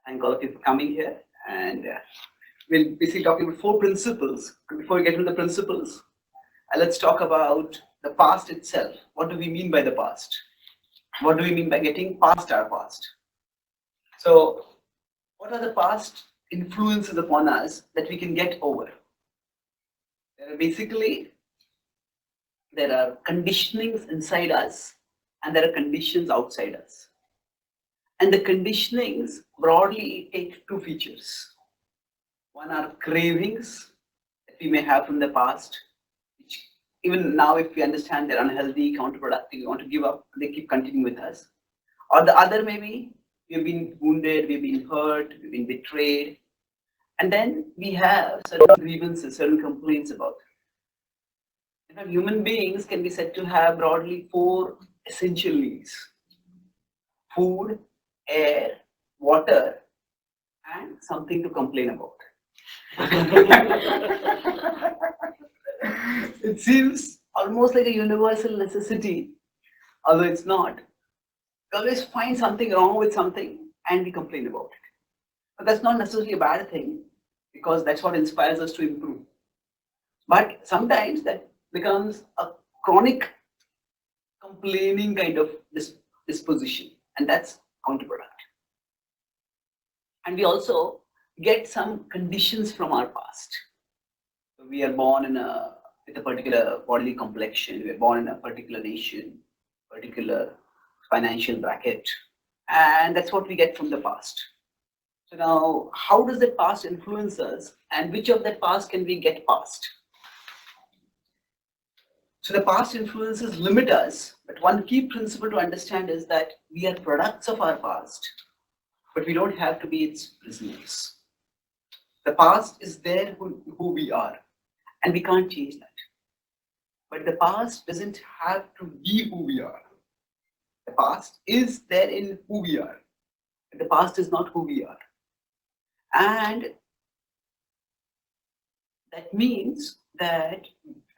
Thank all of you for coming here. And we'll basically talking about four principles. Before we get into the principles, let's talk about the past itself. What do we mean by the past? What do we mean by getting past our past? So, what are the past influences upon us that we can get over? Basically, there are conditionings inside us and there are conditions outside us. And the conditionings broadly take two features. One are cravings that we may have from the past, which even now, if we understand they're unhealthy, counterproductive, we want to give up, they keep continuing with us. Or the other maybe we've been wounded, we've been hurt, we've been betrayed, and then we have certain grievances, certain complaints about it. In fact, human beings can be said to have broadly four essential needs: food, air, water, and something to complain about. It seems almost like a universal necessity, although it's not. We always find something wrong with something and we complain about it. But that's not necessarily a bad thing because that's what inspires us to improve. But sometimes that becomes a chronic complaining kind of disposition, and that's counterproductive. And we also get some conditions from our past. So we are born with a particular bodily complexion, we are born in a particular nation, particular financial bracket, and that's what we get from the past. So now, how does that past influence us, and which of that past can we get past? So the past influences limit us, but one key principle to understand is that we are products of our past, but we don't have to be its prisoners. The past is there who we are, and we can't change that. But the past doesn't have to be who we are. The past is there in who we are. But the past is not who we are. And that means that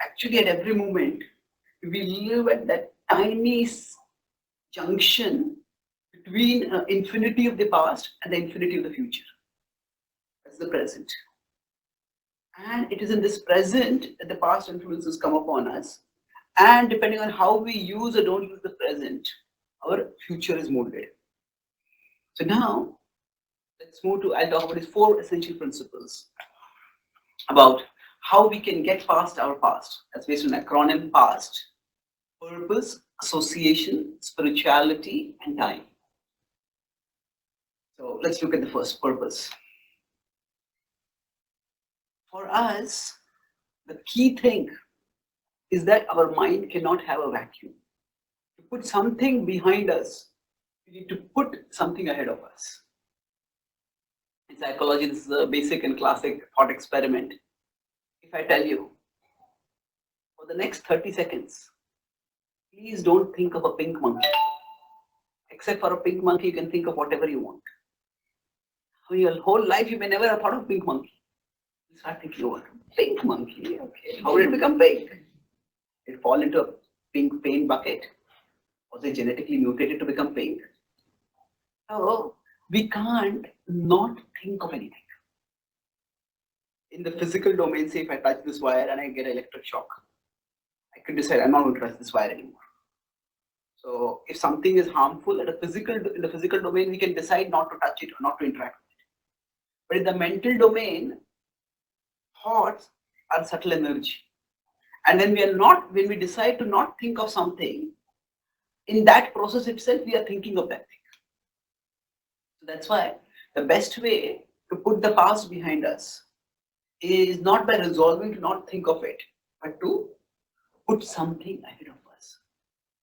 actually at every moment, we live at that tiny junction between infinity of the past and the infinity of the future. That's the present. And it is in this present that the past influences come upon us. And depending on how we use or don't use the present, our future is molded. So now, let's move to, I'll talk about these four essential principles about how we can get past our past. That's based on acronym PAST: purpose, association, spirituality, and time. So let's look at the first, purpose. For us, the key thing is that our mind cannot have a vacuum. To put something behind us, we need to put something ahead of us. In psychology, this is a basic and classic thought experiment. If I tell you, for the next 30 seconds, please don't think of a pink monkey. Except for a pink monkey, you can think of whatever you want. For your whole life, you may never have thought of pink monkey. You start thinking, oh, pink monkey, okay. How did it become pink? Did it fall into a pink paint bucket? Was it genetically mutated to become pink? So, we can't not think of anything. In the physical domain, say if I touch this wire and I get electric shock, I could decide I'm not going to touch this wire anymore. So if something is harmful in the physical domain, we can decide not to touch it or not to interact with it. But in the mental domain, thoughts are subtle energy. And when we decide to not think of something, in that process itself, we are thinking of that thing. So that's why the best way to put the past behind us is not by resolving to not think of it, but to put something ahead of us.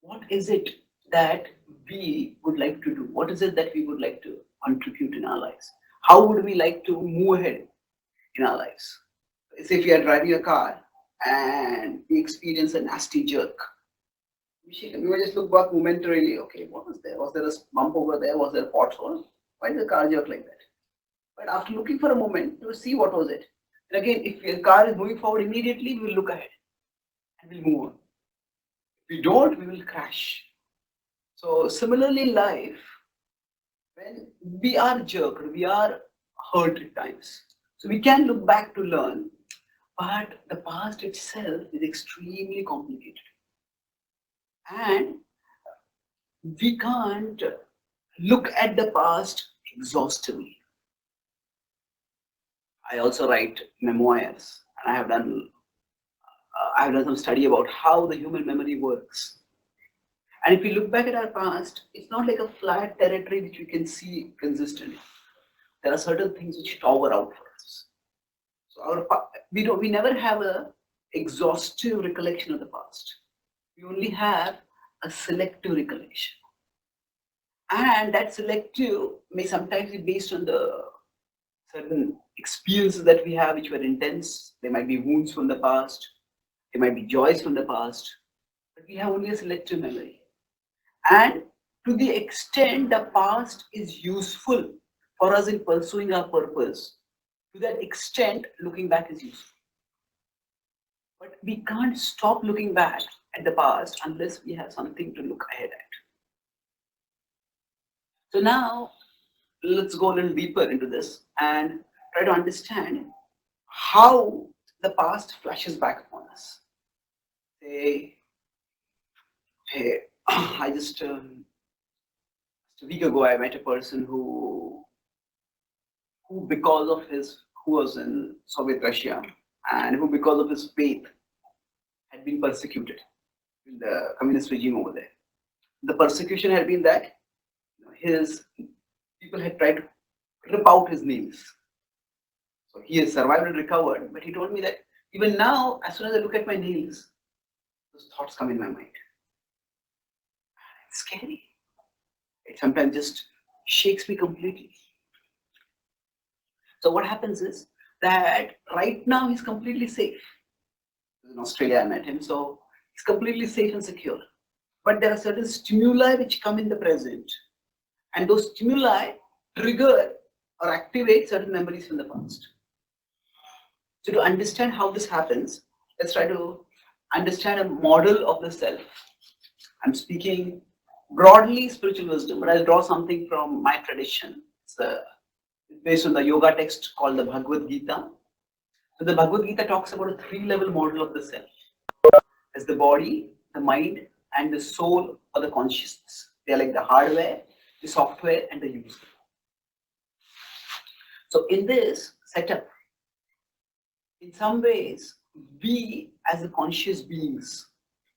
What is it that we would like to do? What is it that we would like to contribute in our lives? How would we like to move ahead in our lives? Say if you are driving a car and we experience a nasty jerk, we might just look back momentarily. Okay, what was there? Was there a bump over there? Was there a pothole? Why did the car jerk like that? But after looking for a moment, to see what was it. And again, if your car is moving forward immediately, we will look ahead and we'll move on. If we don't, we will crash. So similarly in life, when we are jerked, we are hurt at times. So we can look back to learn, but the past itself is extremely complicated. And we can't look at the past exhaustively. I also write memoirs, and I have done some study about how the human memory works. And if we look back at our past, it's not like a flat territory which we can see consistently. There are certain things which tower out for us. So we never have a exhaustive recollection of the past. We only have a selective recollection. And that selective may sometimes be based on the certain experiences that we have which were intense. There might be wounds from the past, there might be joys from the past, but we have only a selective memory. And to the extent the past is useful for us in pursuing our purpose, to that extent looking back is useful. But we can't stop looking back at the past unless we have something to look ahead at. So now let's go a little deeper into this and try to understand how the past flashes back upon us. Hey, I just a week ago I met a person who because of his who was in Soviet Russia and who because of his faith had been persecuted in the communist regime over there. The persecution had been that his people had tried to rip out his nails. So he has survived and recovered, but he told me that even now, as soon as I look at my nails, those thoughts come in my mind. It's scary. It sometimes just shakes me completely. So what happens is that right now he's completely safe. In Australia, I met him, so he's completely safe and secure. But there are certain stimuli which come in the present, and those stimuli trigger or activate certain memories from the past. So to understand how this happens, let's try to understand a model of the self. I'm speaking broadly spiritual wisdom, but I'll draw something from my tradition. It's based on the yoga text called the Bhagavad Gita. So the Bhagavad Gita talks about a three-level model of the self. There's the body, the mind, and the soul or the consciousness. They're like the hardware, the software, and the user. So in this setup, in some ways, we as the conscious beings,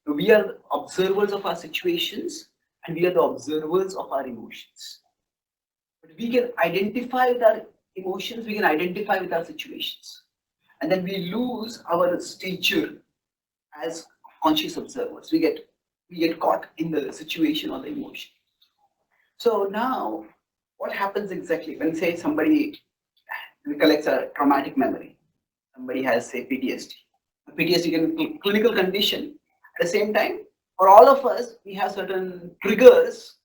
we are observers of our situations and we are the observers of our emotions. But we can identify with our emotions, we can identify with our situations. And then we lose our stature as conscious observers. We get caught in the situation or the emotion. So now, what happens exactly when, say, somebody recollects a traumatic memory? Somebody has, say, PTSD. PTSD can be a clinical condition. At the same time, for all of us, we have certain triggers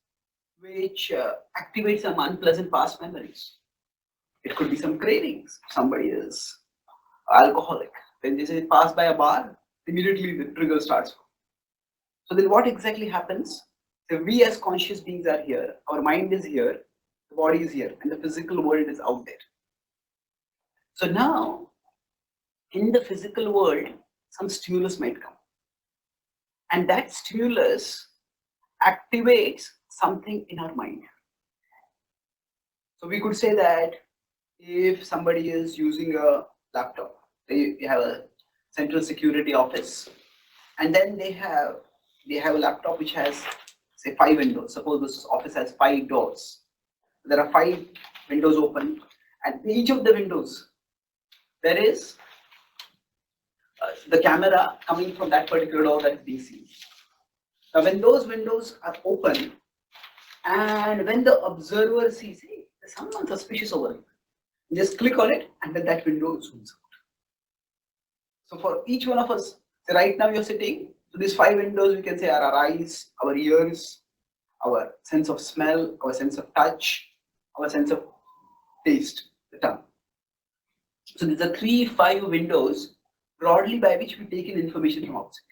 which activate some unpleasant past memories. It could be some cravings. Somebody is alcoholic. When they say pass by a bar, immediately the trigger starts. So then what exactly happens? So we as conscious beings are here, our mind is here, the body is here, and the physical world is out there. So now, in the physical world, some stimulus might come. And that stimulus activates something in our mind. So we could say that if somebody is using a laptop, they have a central security office, and then they have a laptop which has, say, 5 windows. Suppose this office has 5 doors. There are 5 windows open, and in each of the windows there is the camera coming from that particular door that is being seen. Now when those windows are open and when the observer sees, hey, there's someone suspicious over here, just click on it and then that window zooms out. So for each one of us, so right now you're sitting, so these 5 windows we can say are our eyes, our ears, our sense of smell, our sense of touch, our sense of taste, the tongue. So these are 5 windows broadly by which we take in information from outside.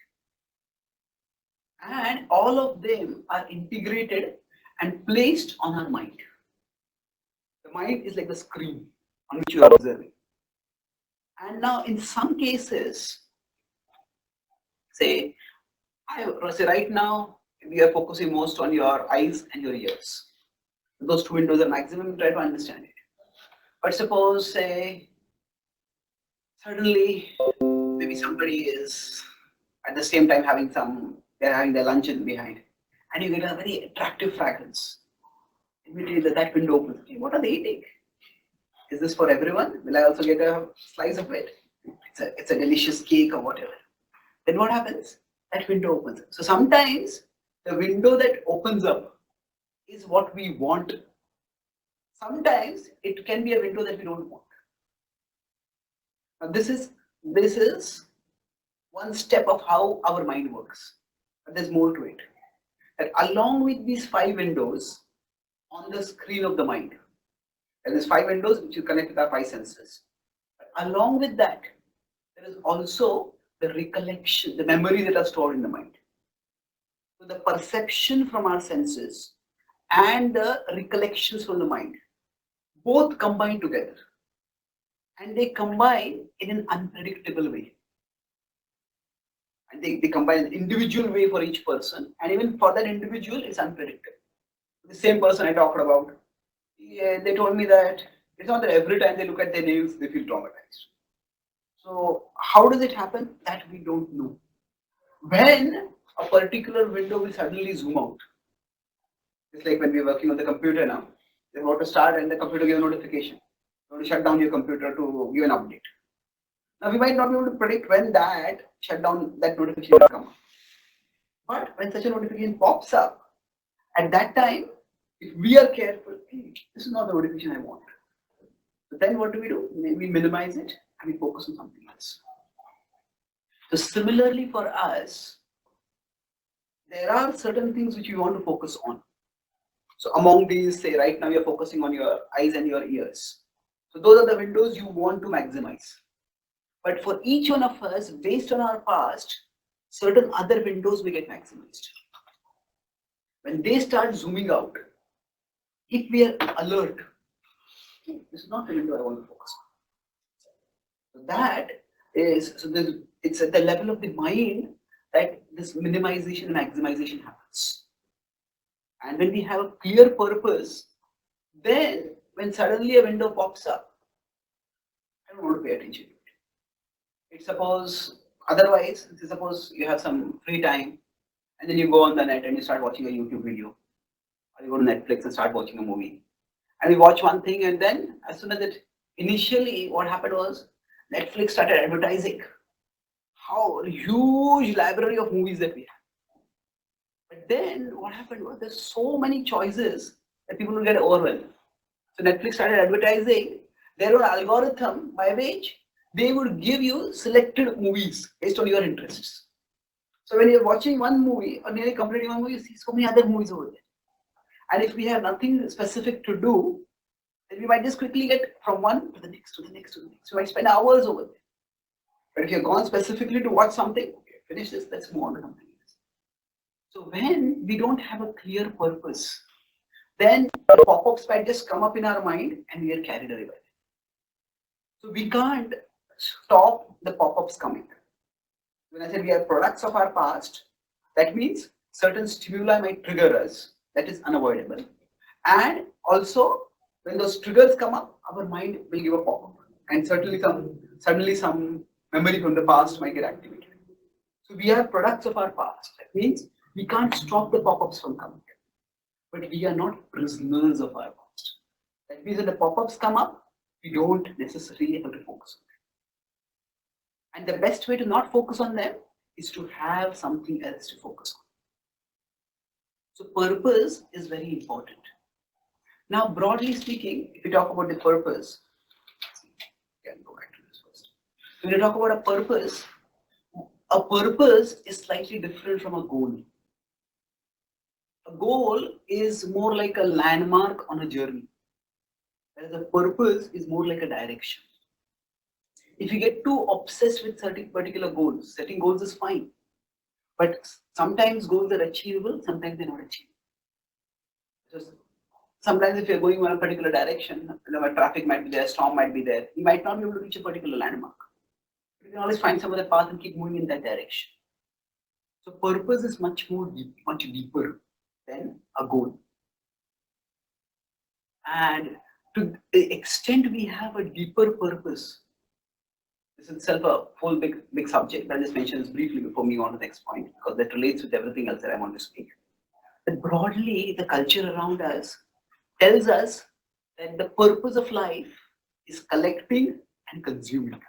And all of them are integrated and placed on our mind. mind is like the screen on which you are observing. And now in some cases, say right now we are focusing most on your eyes and your ears. Those two windows are maximum, try to understand it. But suppose say suddenly maybe somebody is at the same time they're having their lunch in behind, and you get a very attractive fragrance. Immediately that window opens. Okay, what are they eating? Is this for everyone? Will I also get a slice of it? It's a delicious cake or whatever. Then what happens? That window opens up. So sometimes the window that opens up is what we want. Sometimes it can be a window that we don't want. Now this is one step of how our mind works. But there's more to it. That along with these 5 windows on the screen of the mind, and there's 5 windows which you connect with our 5 senses. But along with that, there is also the recollection, the memory that are stored in the mind. So the perception from our senses and the recollections from the mind both combine together, and they combine in an unpredictable way. And they combine an individual way for each person, and even for that individual, it's unpredictable. The same person I talked about, yeah, they told me that it's not that every time they look at their nails, they feel traumatized. So how does it happen? That we don't know. When a particular window will suddenly zoom out, it's like when we're working on the computer now, they want to start and the computer gives a notification. You want to shut down your computer to give an update. Now we might not be able to predict when that shutdown, that notification will come up. But when such a notification pops up, at that time, if we are careful, hey, this is not the notification I want. So then what do? We minimize it and we focus on something else. So similarly for us, there are certain things which we want to focus on. So among these, say right now you're focusing on your eyes and your ears. So those are the windows you want to maximize. But for each one of us, based on our past, certain other windows will get maximized. When they start zooming out, if we are alert, this is not the window I want to focus on. So that is, it's at the level of the mind that this minimization and maximization happens. And when we have a clear purpose, then when suddenly a window pops up, I don't want to pay attention to it. It's otherwise, suppose you have some free time and then you go on the net and you start watching a YouTube video, or you go to Netflix and start watching a movie. And we watch one thing, and then as soon as initially what happened was Netflix started advertising how huge library of movies that we have. But then what happened was there's so many choices that people will get overwhelmed. So Netflix started advertising their own algorithm by which they would give you selected movies based on your interests. So when you're watching one movie or nearly completing one movie, you see so many other movies over there. And if we have nothing specific to do, then we might just quickly get from one to the next, to the next, to the next. So we might spend hours over there. But if you're gone specifically to watch something, okay, finish this, let's move on to something else. So when we don't have a clear purpose, then the pop-ups might just come up in our mind and we are carried away by it. So we can't stop the pop-ups coming. When I said we are products of our past, that means certain stimuli might trigger us. That is unavoidable. And also, when those triggers come up, our mind will give a pop-up. And suddenly some memory from the past might get activated. So we are products of our past. That means we can't stop the pop-ups from coming. But we are not prisoners of our past. That means when the pop-ups come up, we don't necessarily have to focus on them. And the best way to not focus on them is to have something else to focus on. So purpose is very important. Now, broadly speaking, if we talk about the purpose, can go back to this first. When you talk about a purpose is slightly different from a goal. A goal is more like a landmark on a journey, whereas a purpose is more like a direction. If you get too obsessed with certain particular goals, setting goals is fine, but sometimes goals are achievable, sometimes they're not achievable. Just Sometimes if you're going in a particular direction, traffic might be there, storm might be there, you might not be able to reach a particular landmark. You can always find some other path and keep moving in that direction. So purpose is much deeper than a goal. And to the extent we have a deeper purpose, this is itself a full big subject. I'll just mention this briefly before moving on to the next point, because that relates with everything else that I want to speak. But broadly, the culture around us tells us that the purpose of life is collecting and consuming.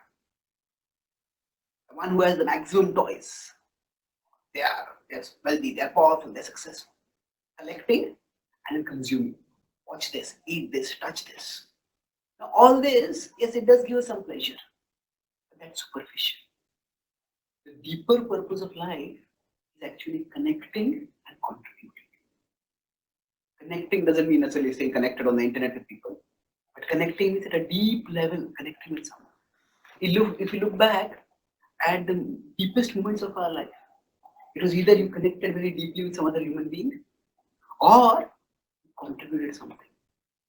The one who has the maximum toys, they're wealthy, they're powerful, they're successful. Collecting and consuming. Watch this, eat this, touch this. Now, all this, yes, it does give us some pleasure, but that's superficial. The deeper purpose of life is actually connecting and contributing. Connecting doesn't mean necessarily staying connected on the internet with people, but connecting means at a deep level, connecting with someone. If you look back at the deepest moments of our life, it was either you connected very deeply with some other human being, or you contributed something.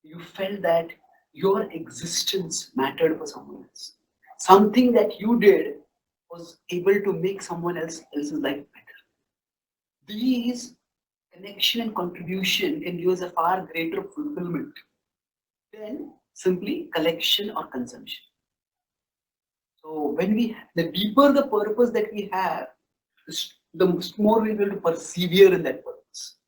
You felt that your existence mattered for someone else. Something that you did was able to make someone else's life better. These connection and contribution can give us a far greater fulfillment than simply collection or consumption. So the deeper the purpose that we have, the more we will persevere in that purpose.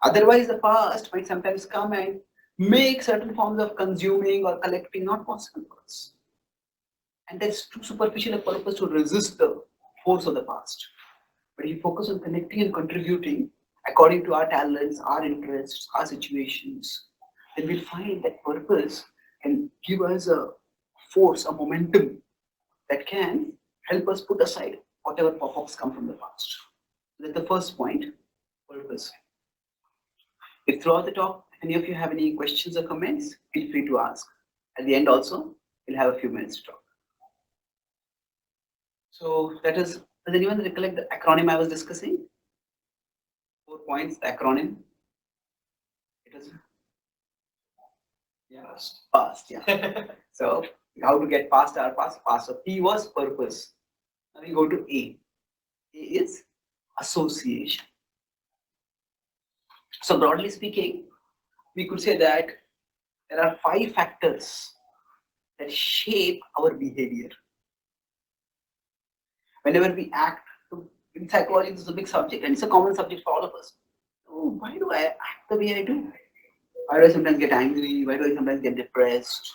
Otherwise, the past might sometimes come and make certain forms of consuming or collecting not possible for us. And that's too superficial a purpose to resist the force of the past. But if you focus on connecting and contributing according to our talents, our interests, our situations, then we'll find that purpose can give us a force, a momentum that can help us put aside whatever pop-ups come from the past. That's the first point, purpose. If throughout the talk, any of you have any questions or comments, feel free to ask. At the end also, we'll have a few minutes to talk. So does anyone recollect the acronym I was discussing? 4 points, the acronym. It was past, yeah. So how to get past our past. So P was purpose. Now we go to A. A is association. So broadly speaking, we could say that there are 5 factors that shape our behavior. Whenever we act, in psychology, this is a big subject and it's a common subject for all of us. Oh, why do I act the way I do? Why do I sometimes get angry? Why do I sometimes get depressed?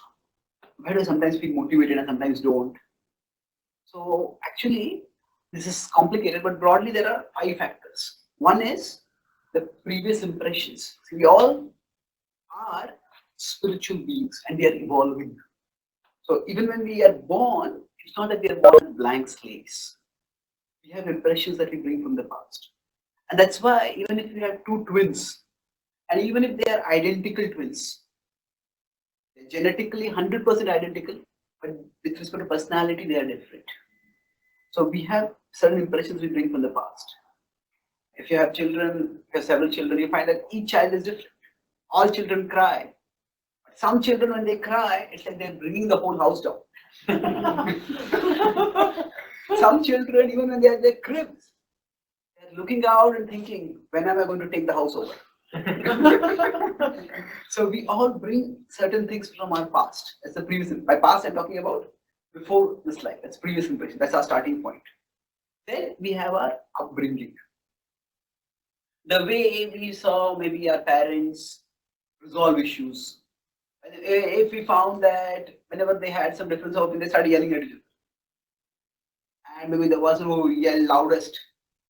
Why do I sometimes feel motivated and sometimes don't? So actually, this is complicated, but broadly there are 5 factors. One is the previous impressions. See, we all are spiritual beings and we are evolving. So even when we are born, it's not that we are born blank slates. We have impressions that we bring from the past. And that's why even if we have 2 twins, and even if they are identical twins, they're genetically 100% identical, but with respect to personality, they are different. So we have certain impressions we bring from the past. If you have children, if you have several children, you find that each child is different. All children cry. But some children, when they cry, it's like they're bringing the whole house down. Some children, even when they are in their cribs, they're looking out and thinking, when am I going to take the house over? So we all bring certain things from our past. That's the previous. By past, I'm talking about before this life. That's previous impression. That's our starting point. Then we have our upbringing. The way we saw maybe our parents resolve issues. If we found that whenever they had some difference of opinion, they started yelling at each other. And maybe the person who yelled loudest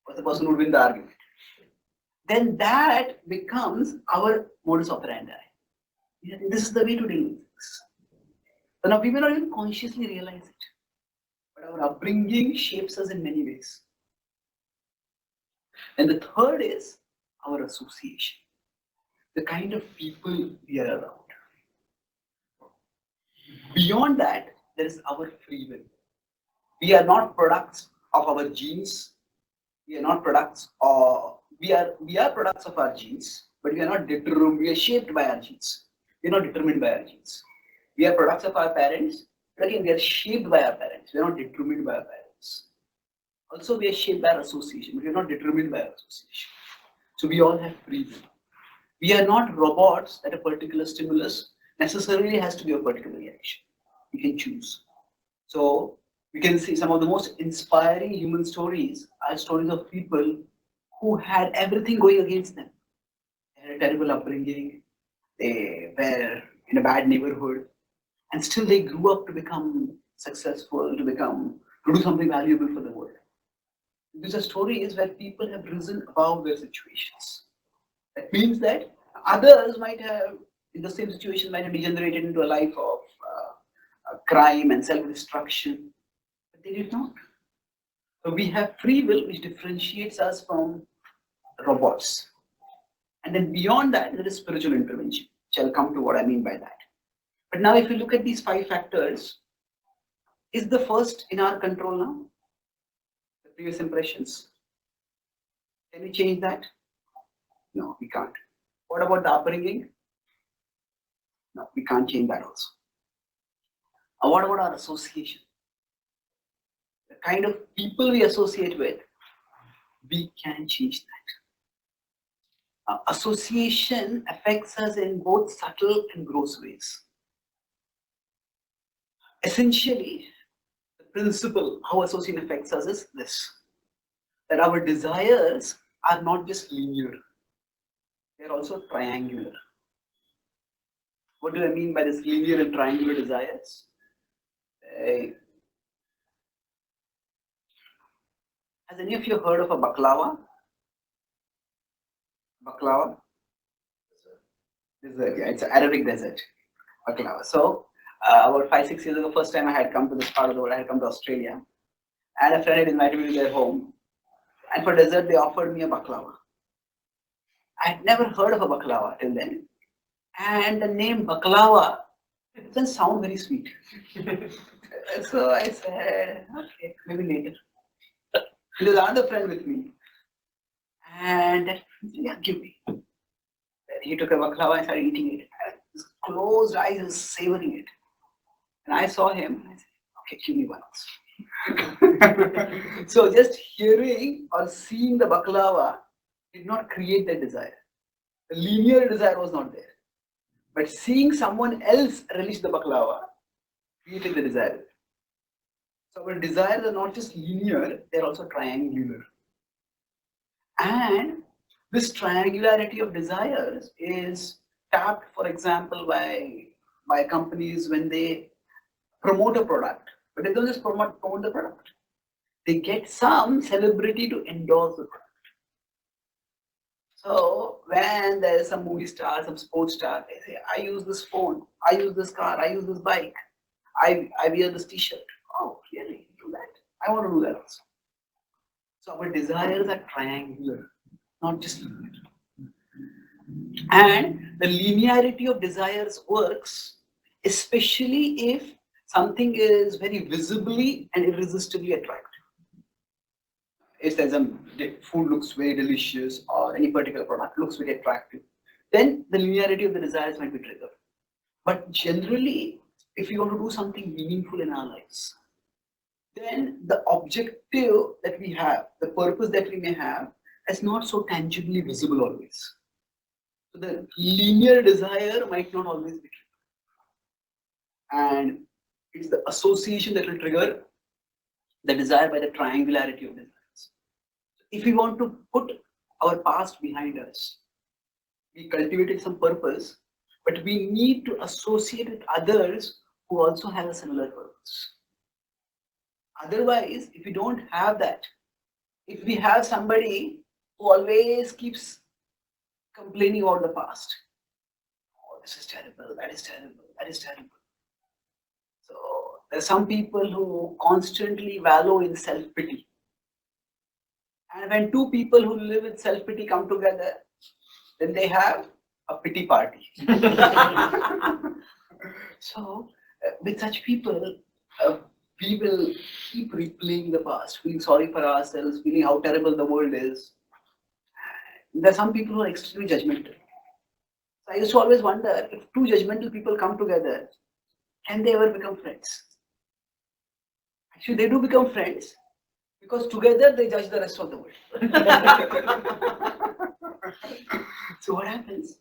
was the person who would win the argument. Then that becomes our modus operandi. This is the way to deal with things. So now we may not even consciously realize it. But our upbringing shapes us in many ways. And the third is our association. The kind of people we are around. Beyond that, there is our free will. We are not products of our genes. We are not products of, we are products of our genes, but we are not determined. We are shaped by our genes. We are not determined by our genes. We are products of our parents, but again, we are shaped by our parents. We are not determined by our parents. Also, we are shaped by our association, but we are not determined by our association. So we all have free will. We are not robots that a particular stimulus necessarily has to be a particular reaction. We can choose. So we can see some of the most inspiring human stories are stories of people who had everything going against them. They had a terrible upbringing, they were in a bad neighborhood, and still they grew up to become successful, to do something valuable for the world. These are stories where people have risen above their situations. That means that others might have, in the same situation, might have degenerated into a life of crime and self-destruction, but they did not. So we have free will, which differentiates us from robots. And then beyond that, there is spiritual intervention, which I'll come to what I mean by that. But now, if you look at these 5 factors, is the first in our control now? The previous impressions? Can we change that? No, we can't. What about the upbringing? No, we can't change that also. What about our association? The kind of people we associate with, we can change that. Association affects us in both subtle and gross ways. Essentially, the principle how association affects us is this, that our desires are not just linear, they are also triangular. What do I mean by this linear and triangular desires? Has any of you heard of a baklava? Baklava? Dessert, yeah, it's an Arabic dessert. Baklava. So, about 5-6 years ago, first time I had come to this part of the world, I had come to Australia, and a friend had invited me to their home, and for dessert they offered me a baklava. I had never heard of a baklava till then, and the name baklava, it doesn't sound very sweet. So I said, okay, maybe later. There was another friend with me, and that friend said, yeah, give me. He took a baklava and started eating it. His closed eyes, he was savoring it. And I saw him, and I said, okay, give me one also. So just hearing or seeing the baklava did not create that desire. The linear desire was not there. But seeing someone else relish the baklava created the desire. So our desires are not just linear, they're also triangular. And this triangularity of desires is tapped, for example, by companies when they promote a product. But they don't just promote the product. They get some celebrity to endorse the product. So when there is some movie star, some sports star, they say, I use this phone, I use this car, I use this bike, I wear this t-shirt. Oh, really? Do that? I want to do that also. So our desires are triangular, not just linear. And the linearity of desires works, especially if something is very visibly and irresistibly attractive. If there's food looks very delicious or any particular product looks very attractive, then the linearity of the desires might be triggered. But generally, if you want to do something meaningful in our lives, then the objective that we have, the purpose that we may have, is not so tangibly visible always. So the linear desire might not always be triggered. And it's the association that will trigger the desire by the triangularity of desires. If we want to put our past behind us, we cultivated some purpose, but we need to associate with others who also have a similar purpose. Otherwise, if we don't have that, if we have somebody who always keeps complaining about the past, oh, this is terrible, that is terrible, that is terrible. So there are some people who constantly wallow in self-pity. And when two people who live with self-pity come together, then they have a pity party. So with such people, we will keep replaying the past, feeling sorry for ourselves, feeling how terrible the world is. There are some people who are extremely judgmental. So I used to always wonder, if two judgmental people come together, can they ever become friends? Actually, they do become friends because together they judge the rest of the world. So what happens?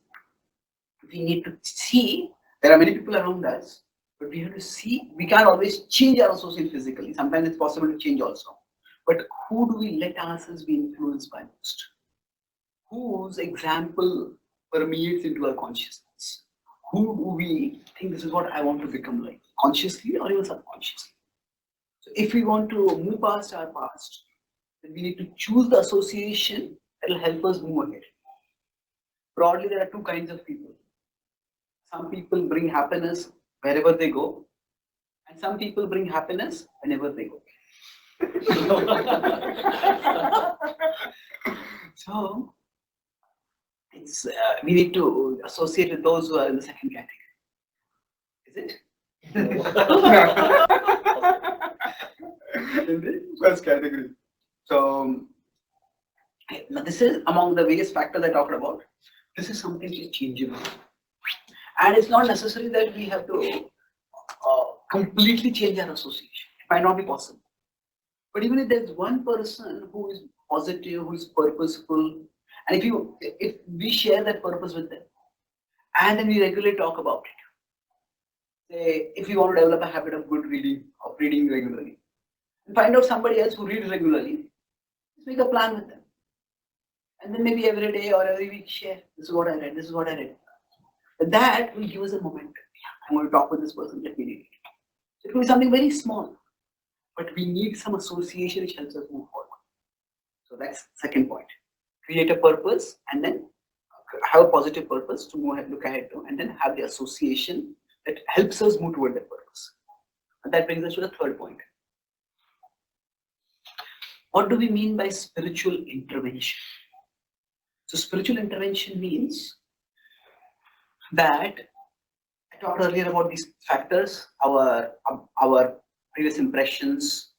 We need to see, there are many people around us, but we have to see, we can't always change our association physically. Sometimes it's possible to change also. But who do we let ourselves be influenced by most? Whose example permeates into our consciousness? Who do we think this is what I want to become like, consciously or even subconsciously? So if we want to move past our past, then we need to choose the association that will help us move ahead. Broadly, there are two kinds of people. Some people bring happiness wherever they go, and some people bring happiness whenever they go. So it's we need to associate with those who are in the second category. Is it? In the first category. So now this is among the various factors I talked about. This is something which is changeable, and it's not necessary that we have to completely change our association. It might not be possible. But even if there's one person who is positive, who is purposeful, and if we share that purpose with them, and then we regularly talk about it. Say, if you want to develop a habit of good reading, of reading regularly, and find out somebody else who reads regularly, just make a plan with them. And then maybe every day or every week share, this is what I read, this is what I read. But that will give us a momentum. Yeah, I'm going to talk with this person, let me read it. So it will be something very small, but we need some association which helps us move forward. So that's second point. Create a purpose and then have a positive purpose to move ahead, look ahead to, and then have the association that helps us move toward that purpose. And that brings us to the third point. What do we mean by spiritual intervention? So spiritual intervention means that I talked earlier about these factors, our previous impressions,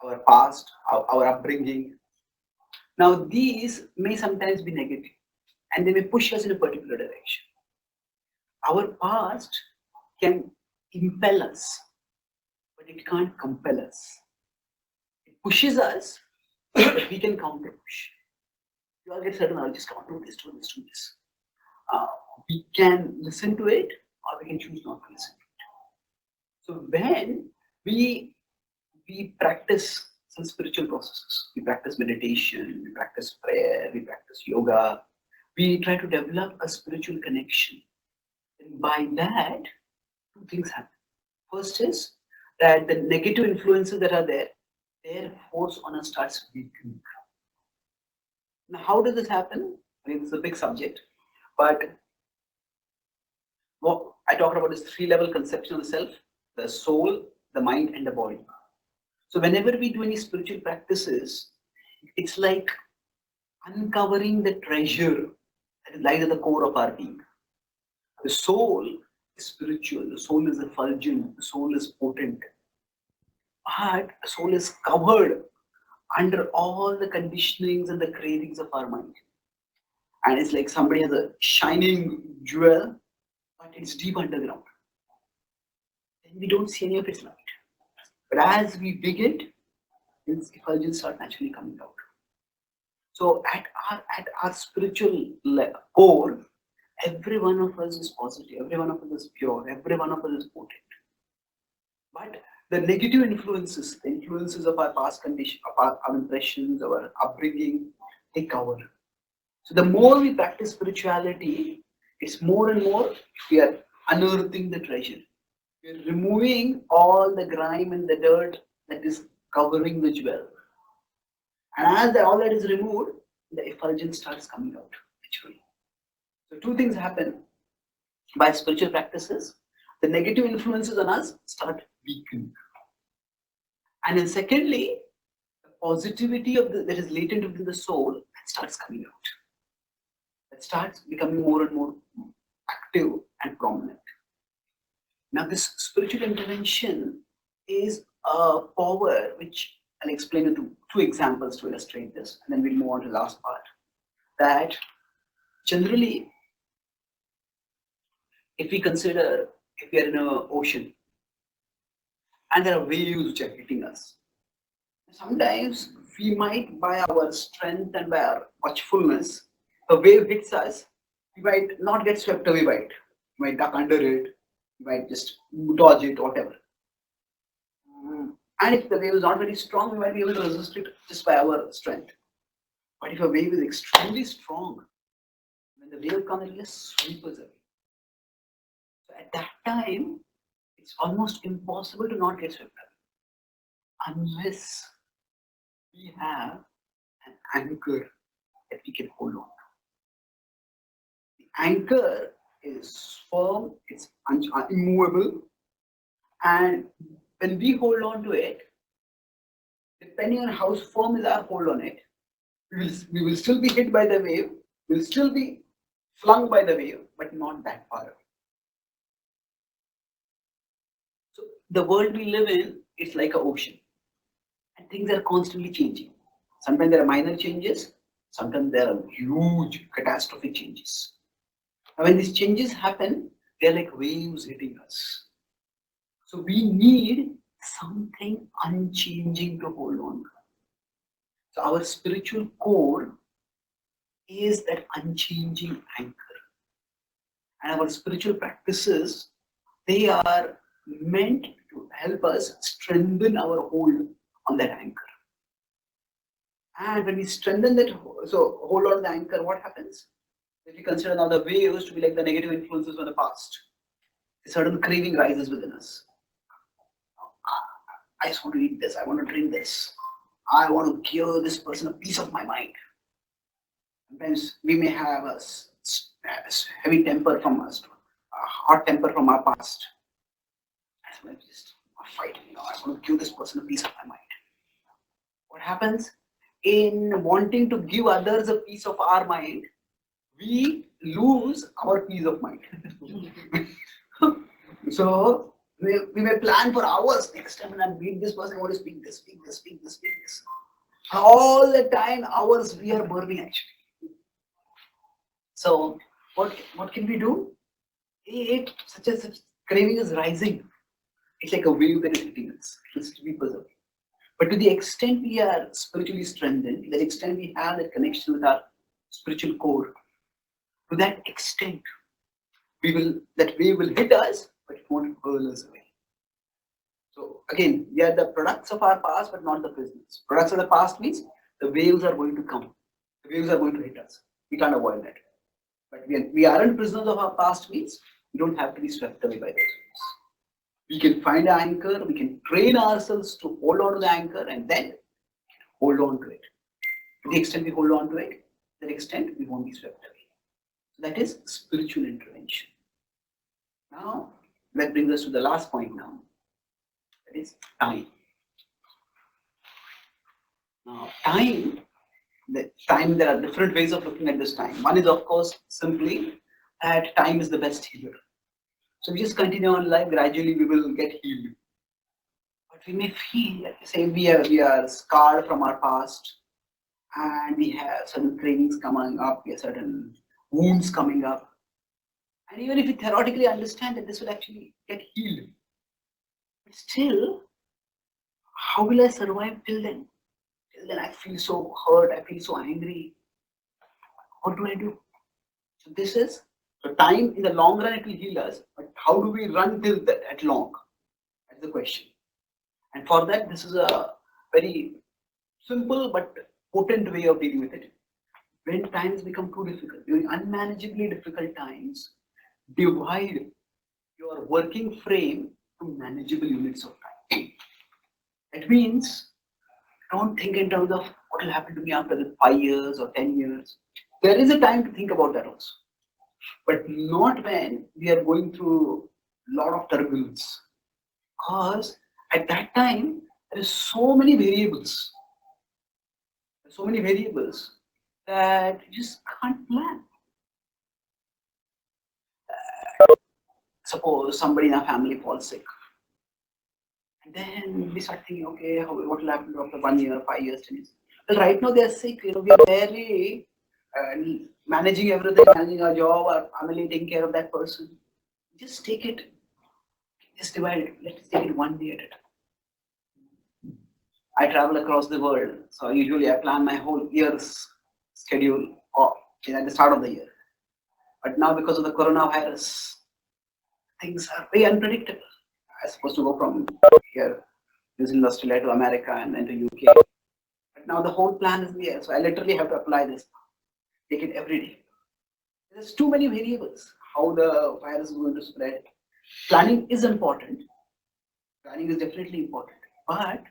our past, our upbringing. Now these may sometimes be negative and they may push us in a particular direction. Our past can impel us, but it can't compel us. It pushes us, but we can counter push. You all get certain urges, come on, do this, do this, do this. We can listen to it or we can choose not to listen to it. So when we practice some spiritual processes, we practice meditation, we practice prayer, we practice yoga, we try to develop a spiritual connection. And by that, two things happen. First is that the negative influences that are there, their force on us starts weakening. Now, how does this happen? I mean, it's a big subject, but what I talked about is three-level conception of the self: the soul, the mind, and the body. So whenever we do any spiritual practices, it's like uncovering the treasure that lies at the core of our being. The soul is spiritual, the soul is effulgent, the soul is potent. But the soul is covered under all the conditionings and the cravings of our mind. And it's like somebody has a shining jewel, but it's deep underground. Then we don't see any of its light. But as we dig it, its effulgence start naturally coming out. So at our spiritual core, every one of us is positive, every one of us is pure, every one of us is potent. But the negative influences, the influences of our past condition, of our impressions, our upbringing, they cover. So the more we practice spirituality, it's more and more we are unearthing the treasure. We are removing all the grime and the dirt that is covering the jewel. And as all that is removed, the effulgence starts coming out naturally. So two things happen by spiritual practices. The negative influences on us start weakening. And then secondly, the positivity of that is latent within the soul that starts coming out. That starts becoming more and more active and prominent. Now this spiritual intervention is a power which I'll explain into two examples to illustrate this, and then we'll move on to the last part. That generally If we consider, if we are in an ocean and there are waves which are hitting us, sometimes we might, by our strength and by our watchfulness, a wave hits us, we might not get swept away by it. We might duck under it, we might just dodge it, whatever. And if the wave is not very strong, we might be able to resist it just by our strength. But if a wave is extremely strong, when the wave comes, it just sweeps us away. So at that time, it's almost impossible to not get swept away unless we have an anchor that we can hold on to. The anchor is firm, it's immovable, and when we hold on to it, depending on how firm is our hold on it, we will still be hit by the wave, we will still be flung by the wave, but not that far away. So the world we live in is like an ocean, and things are constantly changing. Sometimes there are minor changes, sometimes there are huge catastrophic changes. And when these changes happen, they're like waves hitting us. So we need something unchanging to hold on to. So our spiritual core is that unchanging anchor. And our spiritual practices, they are meant to help us strengthen our hold on that anchor. And when we strengthen that, so hold on the anchor, what happens? If we consider now the waves to be like the negative influences from the past, a certain craving rises within us. I just want to eat this, I want to drink this, I want to give this person a piece of my mind. Sometimes we may have a heavy temper from us, a hot temper from our past. And sometimes just fighting, I want to give this person a piece of my mind. What happens? In wanting to give others a piece of our mind, we lose our peace of mind. So we may plan for hours. Next time when I meet this person, I want to speak this. All the time, hours we are burning actually. So what can we do? If such craving is rising, it's like a wave that is hitting us. It's to be preserved. But to the extent we are spiritually strengthened, to the extent we have that connection with our spiritual core, to that extent, that wave will hit us, but it won't hurl us away. So again, we are the products of our past, but not the prisoners. Products of the past means the waves are going to come. The waves are going to hit us. We can't avoid that. But we aren't prisoners of our past means we don't have to be swept away by those waves. We can find an anchor, we can train ourselves to hold on to the anchor and then hold on to it. To the extent we hold on to it, to the extent we won't be swept away. So that is spiritual intervention. Now, that brings us to the last point now. That is time. Now, time, there are different ways of looking at this time. One is, of course, simply that time is the best healer. So we just continue on life, gradually we will get healed. But we may feel, like say, we are scarred from our past and we have certain cravings coming up, we have certain wounds coming up. And even if we theoretically understand that this will actually get healed, but still, how will I survive till then? Till then I feel so hurt, I feel so angry. What do I do? So this is, so time in the long run it will heal us, but how do we run till that long? That's the question. And for that, this is a very simple but potent way of dealing with it. When times become too difficult, during unmanageably difficult times, divide your working frame to manageable units of time. It means don't think in terms of what will happen to me after 5 years or 10 years. There is a time to think about that also, but not when we are going through a lot of turbulence. Because at that time, there is so many variables. There's so many variables that you just can't plan. Suppose somebody in our family falls sick. And then we start thinking, okay, what will happen after 1 year, 5 years, 10 years? Well, right now they are sick, we are barely managing everything, managing our job, our family, taking care of that person. Just take it, just divide it. Let's take it one day at a time. I travel across the world, so usually I plan my whole year's schedule at the start of the year. But now, because of the coronavirus, things are very unpredictable. I'm supposed to go from here, New Zealand, Australia to America and then to UK. But now the whole plan is there, so I literally have to apply this. Take it every day. There's too many variables. How the virus is going to spread. Planning is important. Planning is definitely important. But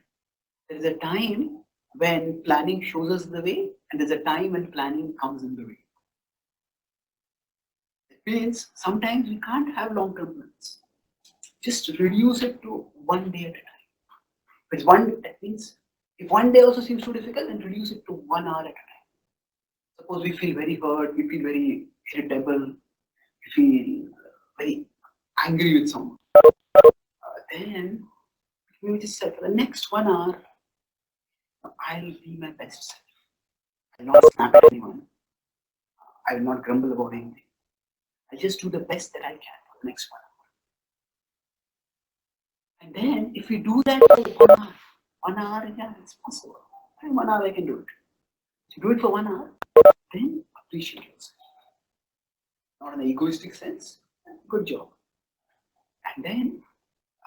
there is a time when planning shows us the way, and there's a time when planning comes in the way. It means sometimes we can't have long-term plans. Just reduce it to one day at a time. If that means if one day also seems too difficult, then reduce it to 1 hour at a time. Suppose we feel very hurt, we feel very irritable, we feel very angry with someone. Then we just say for the next 1 hour, I'll be my best self. I will not snap at anyone. I will not grumble about anything. I'll just do the best that I can for the next 1 hour. And then if we do that for 1 hour, yeah, it's possible. In 1 hour I can do it. If you do it for 1 hour, then appreciate yourself. Not in an egoistic sense. Good job. And then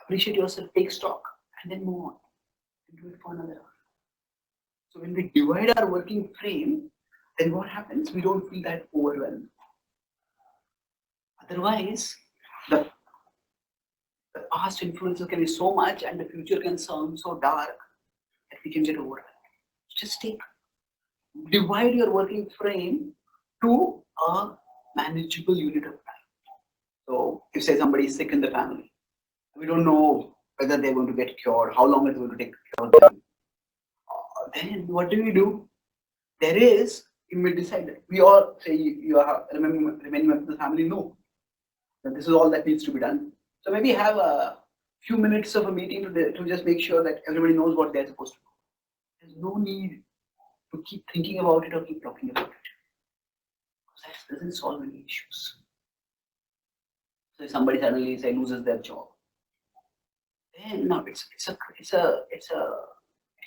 appreciate yourself, take stock, and then move on. And do it for another hour. So when we divide our working frame, then what happens? We don't feel that overwhelmed. Otherwise, the past influences can be so much and the future can sound so dark that we can get overwhelmed. Just divide your working frame to a manageable unit of time. So if say somebody is sick in the family, we don't know whether they're going to get cured, how long it's going to take to cure them. Then what do? There is, you may decide that we all say you are remaining members of the family know that this is all that needs to be done. So maybe have a few minutes of a meeting to just make sure that everybody knows what they're supposed to do. There's no need to keep thinking about it or keep talking about it. Because that doesn't solve any issues. So if somebody suddenly say loses their job, then no, it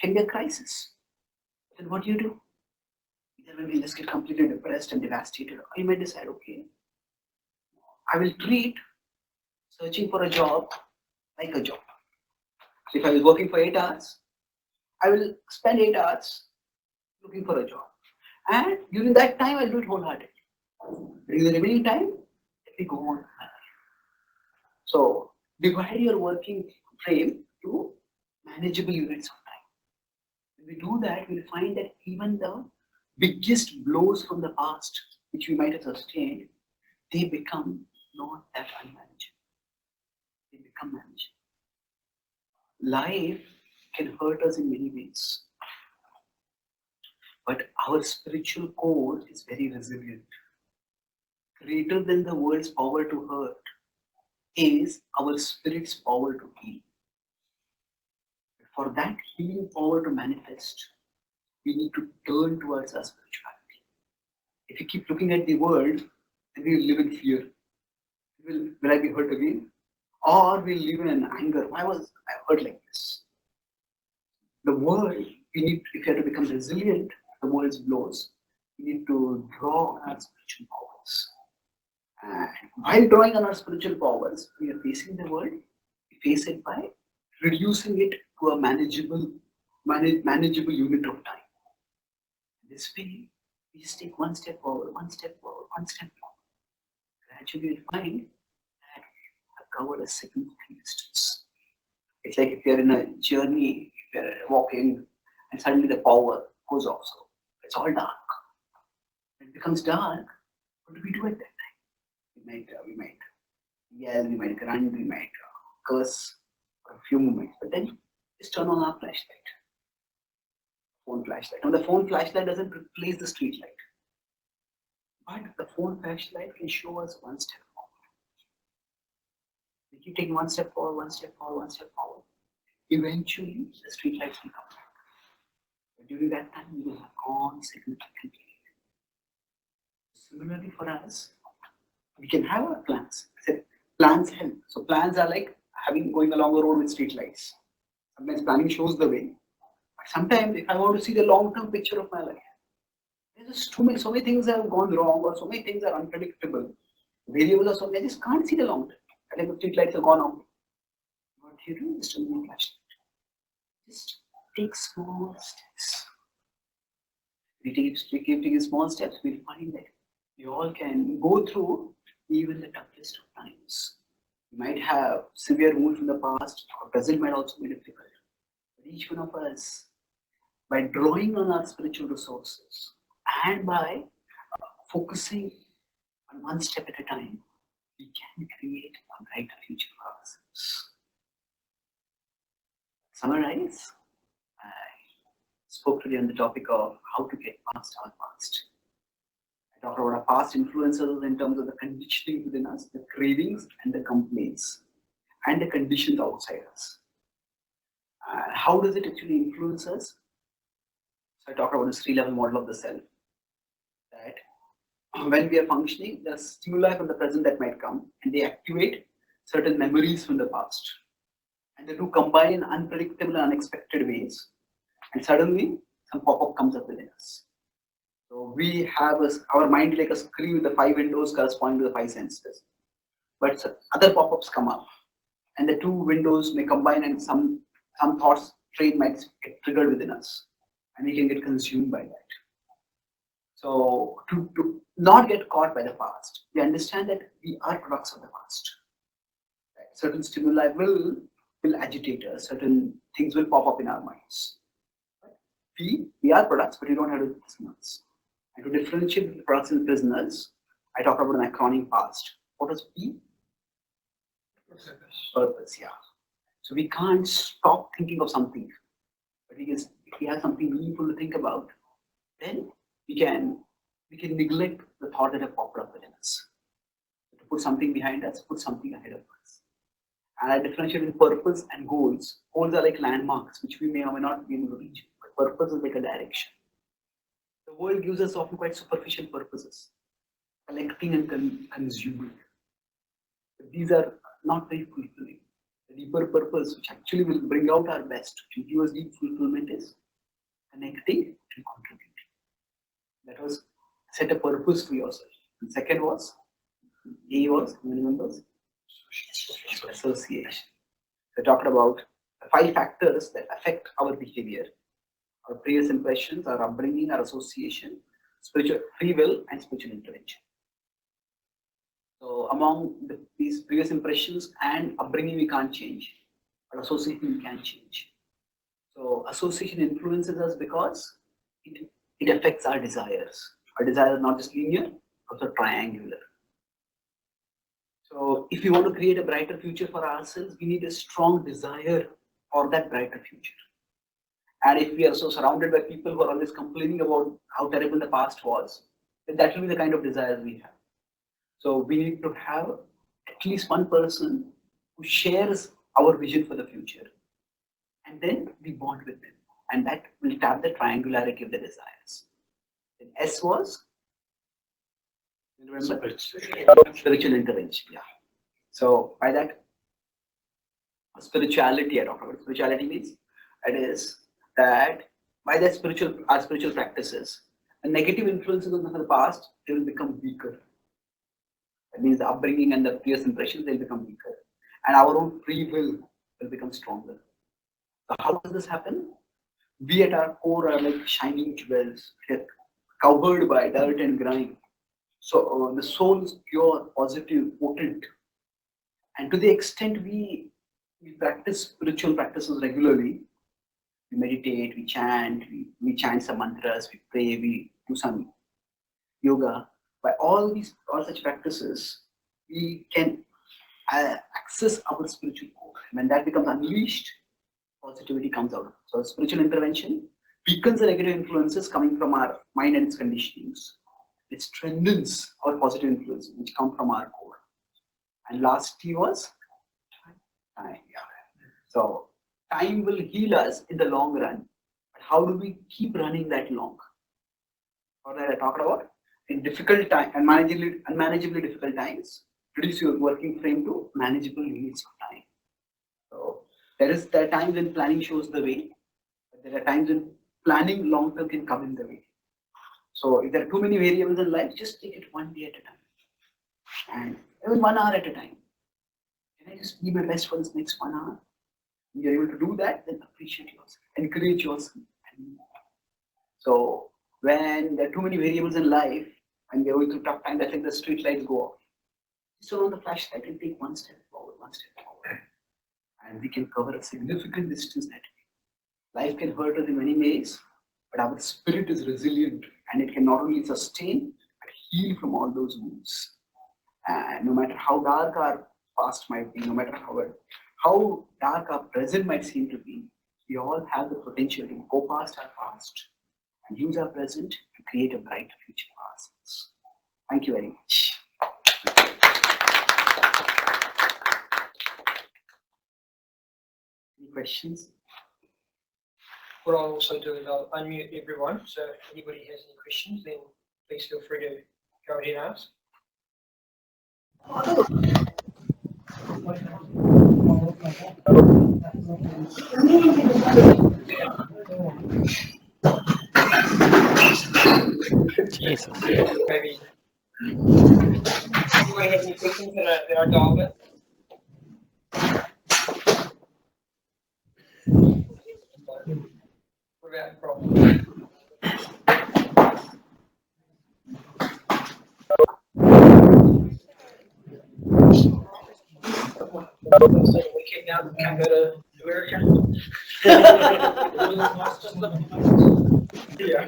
can be a crisis. Then what do you do? Either maybe you just get completely depressed and devastated, or you may decide, okay, I will treat searching for a job like a job. So if I was working for 8 hours, I will spend 8 hours looking for a job. And during that time, I'll do it wholeheartedly. During the remaining time, let me go on. So divide your working frame to manageable units of time. When we do that, we'll find that even the biggest blows from the past, which we might have sustained, they become not that unmanageable. They become manageable. Life can hurt us in many ways, but our spiritual core is very resilient. Greater than the world's power to hurt is our spirit's power to heal. For that healing power to manifest, we need to turn towards our spirituality. If you keep looking at the world, then we will live in fear. Will I be hurt again? Or we'll live in anger. Why was I hurt like this? The world, if you have to become resilient, the world's blows, we need to draw on our spiritual powers. And while drawing on our spiritual powers, we are facing the world. We face it by reducing it to a manageable unit of time. This way, we just take one step forward, one step forward, one step forward. Gradually, you'll find that I've covered a significant distance. It's like if you're in a journey, if you're walking, and suddenly the power goes off. So it's all dark. When it becomes dark, what do we do at that time? We might yell, we might grunt, we might curse for a few moments, but then just turn on our flashlight. Phone flashlight. Now the phone flashlight doesn't replace the street light, but the phone flashlight can show us one step forward. We keep taking one step forward, one step forward, one step forward. Eventually, the street lights will come back. But during that time, we will have gone significantly. Similarly for us, we can have our plans. Plans help. So plans are like going along a road with street lights. Sometimes planning shows the way. But sometimes if I want to see the long-term picture of my life, there's just so many things have gone wrong, or so many things are unpredictable. Variables are so many, I just can't see the long term. I think the street lights have gone out. What you do is to make flashlight. Just take small steps. We keep taking small steps, we'll find that we all can go through even the toughest of times. We might have severe wounds from the past, our present might also be difficult. But each one of us, by drawing on our spiritual resources and by focusing on one step at a time, we can create a brighter future for ourselves. Summarize, I spoke today on the topic of how to get past our past. I talked about our past influences in terms of the conditioning within us, the cravings and the complaints, and the conditions outside us. How does it actually influence us? So I talked about this 3-level model of the self. That when we are functioning, there are stimuli from the present that might come, and they activate certain memories from the past. And the two combine in unpredictable and unexpected ways. And suddenly, some pop-up comes up within us. So we have our mind like a screen with the 5 windows corresponding to the 5 senses. But other pop-ups come up, and the 2 windows may combine, and some thoughts train might get triggered within us, and we can get consumed by that. So to not get caught by the past, we understand that we are products of the past. Right? Certain stimuli will agitate us, certain things will pop up in our minds. We are products, but we don't have to be prisoners. And to differentiate between products and prisoners, I talked about an acronym past. What was P? Purpose, yeah. So we can't stop thinking of something, but if we have something meaningful to think about, then we can neglect the thought that have popped up within us. To put something behind us, put something ahead of us. And I differentiate in purpose and goals. Goals are like landmarks, which we may or may not be able to reach. But purpose is like a direction. The world gives us often quite superficial purposes, collecting and consuming. But these are not very fulfilling. The deeper purpose, which actually will bring out our best, which will give us deep fulfillment, is connecting and contributing. That was set a purpose to yourself. And second was, A was, who remembers? Association. We talked about the 5 factors that affect our behavior: our previous impressions, our upbringing, our association, spiritual free will, and spiritual intervention. So among these previous impressions and upbringing we can't change, but association we can change. So association influences us because it affects our desires. Our desires are not just linear, also triangular. So if we want to create a brighter future for ourselves, we need a strong desire for that brighter future. And if we are so surrounded by people who are always complaining about how terrible the past was, then that will be the kind of desires we have. So we need to have at least one person who shares our vision for the future. And then we bond with them. And that will tap the triangularity of the desires. Then S was, remember? Spiritual intervention. Yeah. So by that, spirituality, I talked about spirituality means it is that by that our spiritual practices, the negative influences of the past, they will become weaker. That means the upbringing and the previous impressions, they'll become weaker. And our own free will become stronger. So how does this happen? We at our core are like shining jewels, covered by dirt and grime. So the soul is pure, positive, potent. And to the extent we practice spiritual practices regularly, we meditate, we chant, we chant some mantras, we pray, we do some yoga. By all such practices, we can access our spiritual core. When that becomes unleashed, positivity comes out. So spiritual intervention weakens the negative influences coming from our mind and its conditionings. It strengthens our positive influences which come from our core. And last T was time. Yeah. So time will heal us in the long run. But how do we keep running that long? What I talked about? In difficult time, unmanageably difficult times, reduce your working frame to manageable units of time. So there are times when planning shows the way, but there are times when planning long term can come in the way. So if there are too many variables in life, just take it one day at a time, and even 1 hour at a time. Can I just be my best for this next 1 hour? If you're able to do that, then appreciate yourself, encourage yourself. So when there are too many variables in life and we're going through tough times, that's like the street lights go off. Just turn on the flashlight and take one step forward, and we can cover a significant distance that way. Life can hurt us in many ways, but our spirit is resilient and it can not only sustain but heal from all those wounds. And no matter how dark our past might be, no matter how dark our present might seem to be, we all have the potential to go past our past and use our present to create a bright future for ourselves. Thank you very much. Any questions? What I'll also do is I'll unmute everyone, so if anybody has any questions, then please feel free to go ahead and ask. Jesus. Maybe anyone has any questions that I dialed with? What about problems? Weekend now, can't go to America. Yeah.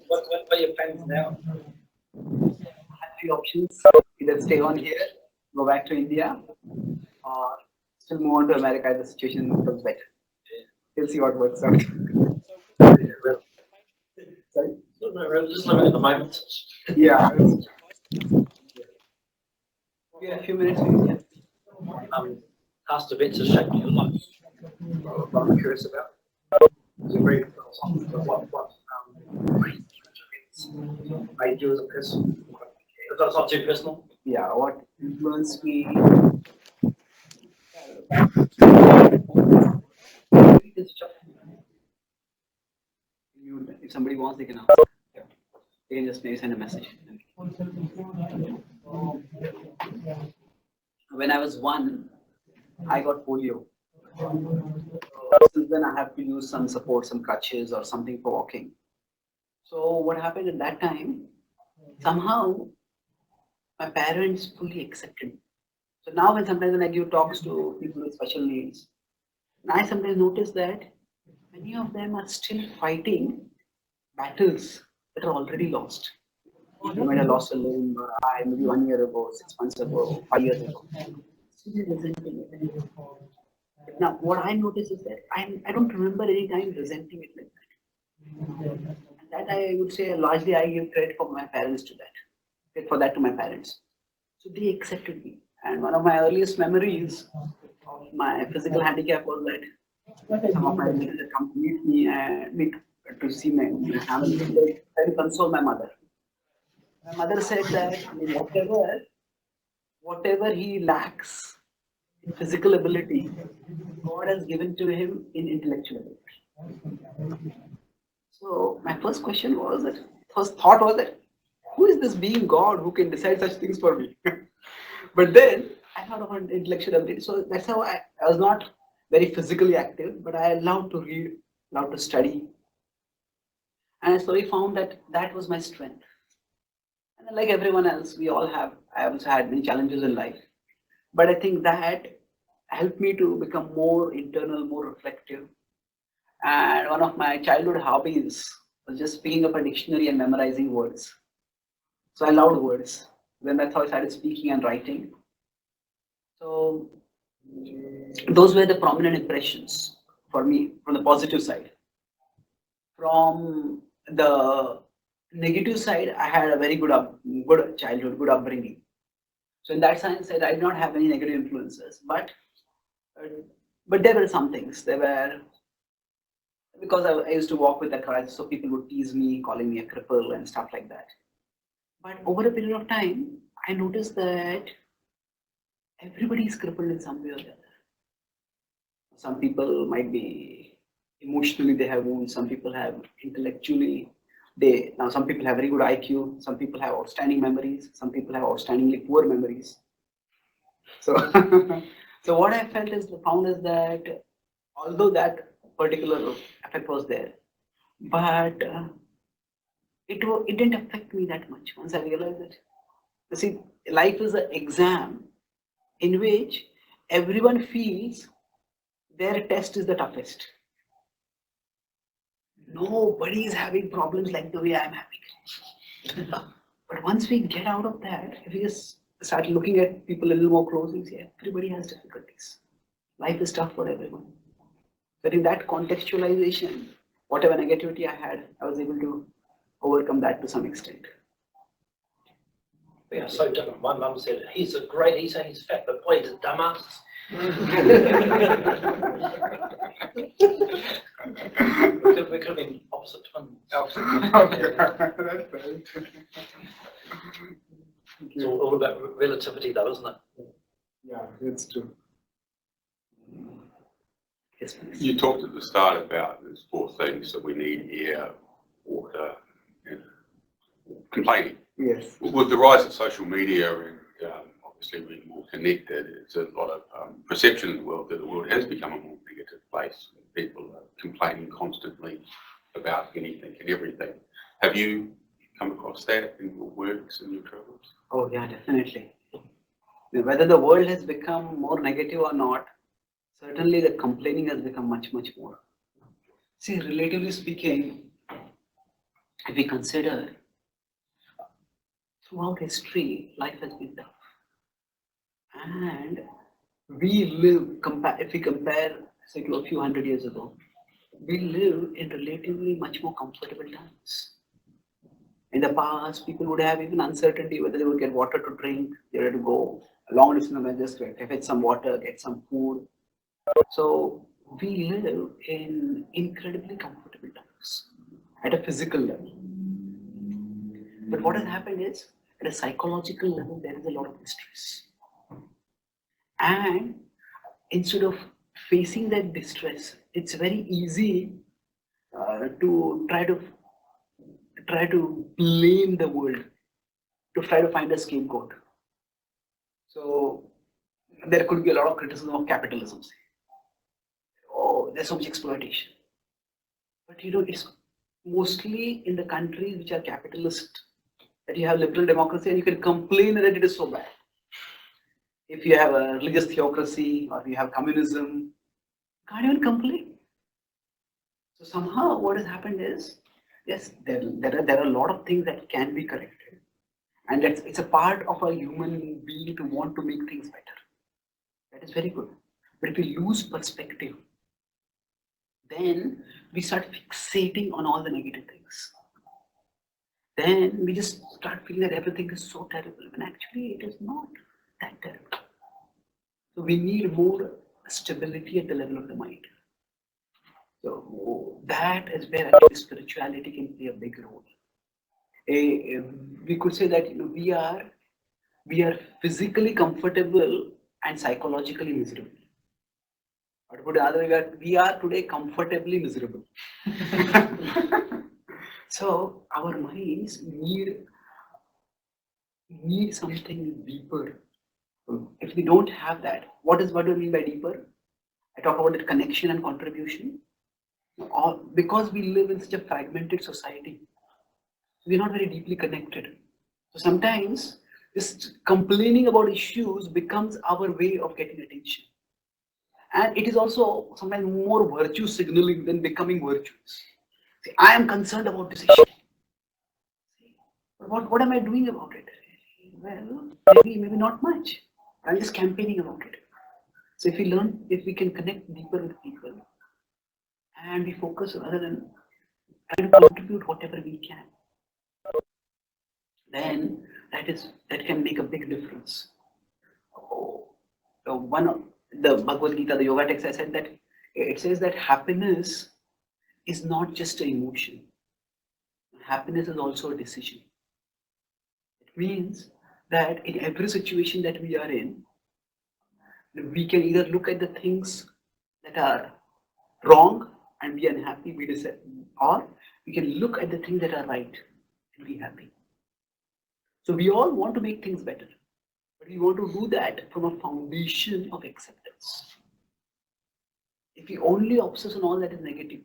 What are your plans now? I have three options. Either stay on here, go back to India, or still move on to America if the situation becomes better. We'll see what works out. Sorry? Just living at the moment. Yeah. We have a few minutes. Yeah. Past events have shaped your life. What I'm curious about. It's a very philosophical what made you as a person. That's not too personal. Yeah. What influenced me? If somebody wants, they can ask. They can just maybe send a message. When I was 1, I got polio. Since then, I have to use some support, some crutches or something for walking. So what happened at that time? Somehow, my parents fully accepted me. So now, when I give talks to people with special needs, I sometimes notice that many of them are still fighting battles that are already lost. You might have lost a limb or eye maybe 1 year ago, 6 months ago, 5 years ago. Still resenting it. But now, what I notice is that I don't remember any time resenting it like that. And that I would say largely I give credit for my parents to that. Credit for that to my parents. So they accepted me. And one of my earliest memories of my physical handicap was that some of my relatives had come to meet me and to see my family. They tried to console my mother. My mother said that whatever he lacks in physical ability, God has given to him in intellectual ability. So my first question was that first thought was that who is this being God who can decide such things for me? But then I thought about intellectual ability. So that's how I was not very physically active, but I loved to read, loved to study. And I slowly found that that was my strength. And then, like everyone else, I also had many challenges in life. But I think that helped me to become more internal, more reflective. And one of my childhood hobbies was just picking up a dictionary and memorizing words. So I loved words. Then that's how I started speaking and writing. So those were the prominent impressions for me from the positive side. From the negative side, I had a very good childhood, good upbringing. So in that sense, I did not have any negative influences, uh, but there were some things. There were because I used to walk with a crutch, so people would tease me, calling me a cripple and stuff like that. But over a period of time, I noticed that everybody is crippled in some way or the other. Some people might be emotionally they have wounds, some people have intellectually. Some people have very good IQ, some people have outstanding memories, some people have outstandingly poor memories. So, so what I found is that although that particular effect was there, but it didn't affect me that much once I realized it. You see, life is an exam in which everyone feels their test is the toughest. Nobody is having problems like the way I'm having. But once we get out of that, if we just start looking at people a little more closely, see, everybody has difficulties. Life is tough for everyone. But in that contextualization, whatever negativity I had, I was able to overcome that to some extent. We are so different. My mum said, he's a great eater, he's fat, but boy, he's a dumbass. We could have been opposite twins. It's all about relativity though, isn't it? Yeah, it's true. Yes, please. You talked at the start about there's 4 things that we need: air, water, and complaining. Yes. With the rise of social media and obviously being more connected, it's a lot of perception in the world that the world has become a more negative place. People are complaining constantly about anything and everything. Have you come across that in your works and your travels? Oh yeah, definitely. Whether the world has become more negative or not, certainly the complaining has become much, much more. See, relatively speaking, if we consider throughout history, life has been tough. And we live, if we compare, say, to a few hundred years ago, we live in relatively much more comfortable times. In the past, people would have even uncertainty whether they would get water to drink, they had to go a long distance and just fetch some water, get some food. So we live in incredibly comfortable times at a physical level. But what has happened is, at a psychological level, there is a lot of distress. And instead of facing that distress, it's very easy to try to blame the world, to try to find a scapegoat. So there could be a lot of criticism of capitalism. Say, oh, there's so much exploitation. But it's mostly in the countries which are capitalist that you have liberal democracy and you can complain that it is so bad. If you have a religious theocracy or if you have communism, you can't even complain. So somehow what has happened is, yes, there are a lot of things that can be corrected. And it's a part of a human being to want to make things better. That is very good. But if we lose perspective, then we start fixating on all the negative things. Then we just start feeling that everything is so terrible, when actually it is not that terrible. So we need more stability at the level of the mind. So that is where actually spirituality can play a big role. We could say that we are physically comfortable and psychologically miserable. Or to put it other way, we are today comfortably miserable. So our minds need something deeper. If we don't have that, what do I mean by deeper? I talk about the connection and contribution. Because we live in such a fragmented society, we're not very deeply connected. So sometimes just complaining about issues becomes our way of getting attention. And it is also sometimes more virtue signaling than becoming virtuous. See, I am concerned about this issue. But what am I doing about it? Well, maybe not much. I'm just campaigning about it. So if we can connect deeper with people and we focus rather than trying to contribute whatever we can, then that can make a big difference. One of the Bhagavad Gita, the yoga text, I said that it says that happiness is not just an emotion. Happiness is also a decision. It means that in every situation that we are in, We can either look at the things that are wrong and be unhappy, be dissatisfied, or we can look at the things that are right and be happy. So we all want to make things better, but we want to do that from a foundation of acceptance. If we only obsess on all that is negative,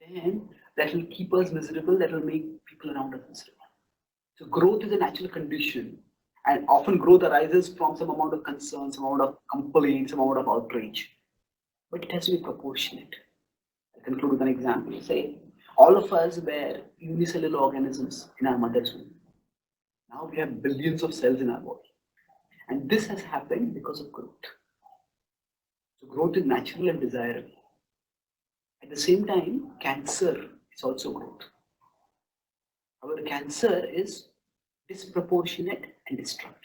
then that will keep us miserable, that will make people around us miserable. So growth is a natural condition, and often growth arises from some amount of concern, some amount of complaint, some amount of outrage. But it has to be proportionate. I conclude with an example. Say, all of us were unicellular organisms in our mother's womb. Now we have billions of cells in our body. And this has happened because of growth. So growth is natural and desirable. At the same time, cancer is also growth. Our cancer is disproportionate and destructive.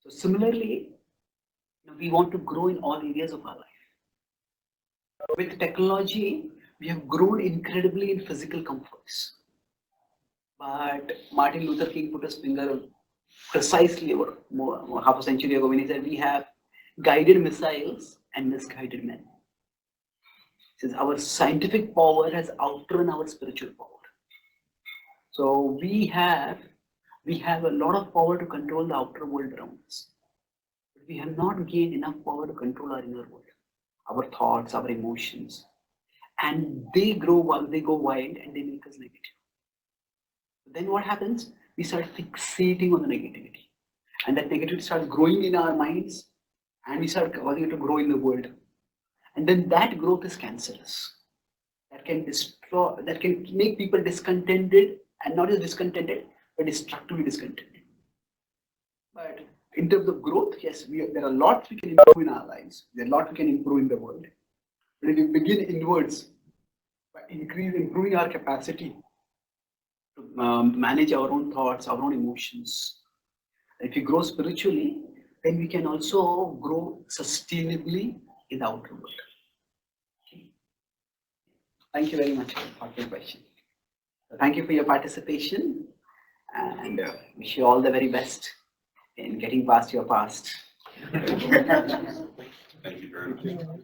So similarly, we want to grow in all areas of our life. With technology, we have grown incredibly in physical comforts. But Martin Luther King put his finger precisely over half a century ago when he said we have guided missiles and misguided men. He says our scientific power has outrun our spiritual power. So we have a lot of power to control the outer world around us. But we have not gained enough power to control our inner world, our thoughts, our emotions. And they go wild and they make us negative. Then what happens? We start fixating on the negativity. And that negativity starts growing in our minds, and we start causing it to grow in the world. And then that growth is cancerous. That can destroy, that can make people discontented, and not just discontented, but destructively discontented. But in terms of growth, yes, there are lots we can improve in our lives. There are lots we can improve in the world. But if we begin inwards, by improving our capacity to manage our own thoughts, our own emotions. If we grow spiritually, then we can also grow sustainably in the outer world. Okay. Thank you very much for your question. Thank you for your participation, and wish you all the very best in getting past your past. Thank you very much.